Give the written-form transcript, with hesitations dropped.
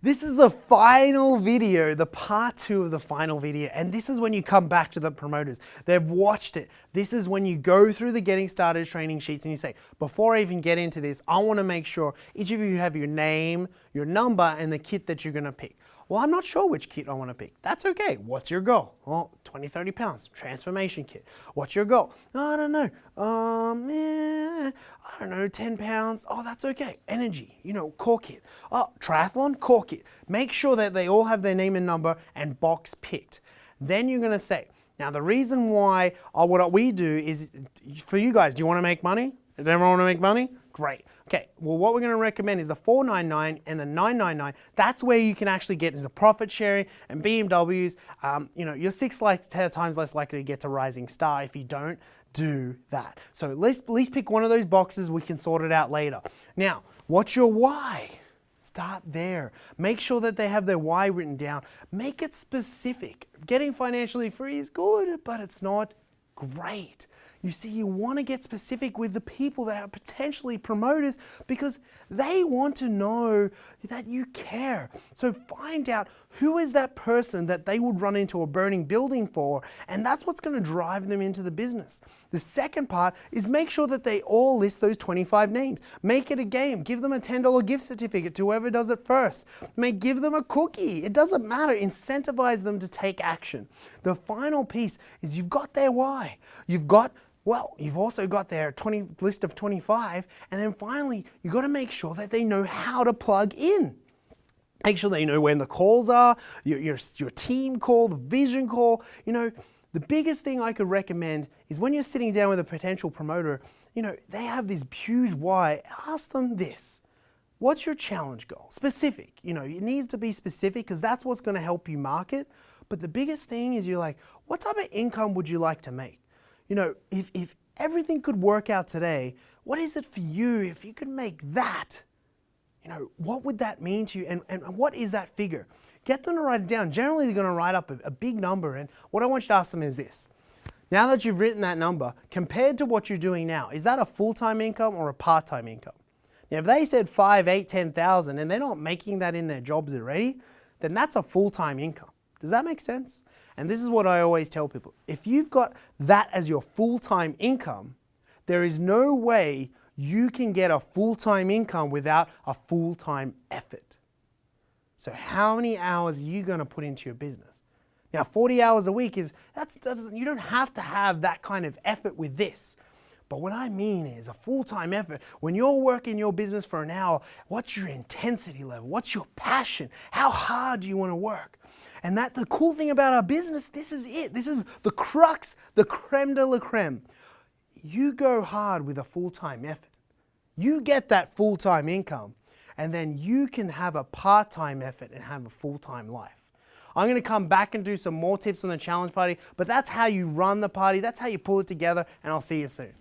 This is the final video, the part 2 of the final video, and this is when you come back to the promoters. They've watched it. This is when you go through the getting started training sheets and you say, before I even get into this, I want to make sure each of you have your name, your number, and the kit that you're going to pick. Well, I'm not sure which kit I want to pick. That's okay. What's your goal? Well, 20, 30 pounds, transformation kit. What's your goal? I don't know. I don't know, 10 pounds. Oh, that's okay. Energy, core kit. Oh, triathlon, core kit. Make sure that they all have their name and number and box picked. Then you're going to say, now the reason why, what we do is, for you guys, do you want to make money? Does everyone want to make money? Great. Okay, well what we're going to recommend is the $499 and the $999. That's where you can actually get into profit sharing and BMWs. You're 6 times less likely to get to Rising Star if you don't do that. So let's at least pick one of those boxes. We can sort it out later. Now, what's your why? Start there. Make sure that they have their why written down. Make it specific. Getting financially free is good, but it's not great. You see, you want to get specific with the people that are potentially promoters because they want to know that you care. So find out who is that person that they would run into a burning building for, and that's what's going to drive them into the business. The second part is make sure that they all list those 25 names. Make it a game. Give them a $10 gift certificate to whoever does it first. Give them a cookie. It doesn't matter. Incentivize them to take action. The final piece is you've got their why. You've also got their list of 25, and then finally, you've got to make sure that they know how to plug in. Make sure they know when the calls are, your team call, the vision call. The biggest thing I could recommend is when you're sitting down with a potential promoter, they have this huge why. Ask them this. What's your challenge goal? Specific. It needs to be specific because that's what's going to help you market. But the biggest thing is you're like, what type of income would you like to make? If everything could work out today, what is it for you if you could make that? What would that mean to you, and what is that figure? Get them to write it down. Generally, they're going to write up a big number, and what I want you to ask them is this. Now that you've written that number, compared to what you're doing now, is that a full-time income or a part-time income? Now, if they said 5, 8, 10,000, and they're not making that in their jobs already, then that's a full-time income. Does that make sense? And this is what I always tell people. If you've got that as your full-time income, there is no way you can get a full-time income without a full-time effort. So how many hours are you going to put into your business? Now, 40 hours a week you don't have to have that kind of effort with this. But what I mean is a full-time effort. When you're working your business for an hour, what's your intensity level? What's your passion? How hard do you want to work? And the cool thing about our business, this is it. This is the crux, the creme de la creme. You go hard with a full-time effort. You get that full-time income, and then you can have a part-time effort and have a full-time life. I'm going to come back and do some more tips on the challenge party, but that's how you run the party. That's how you pull it together, and I'll see you soon.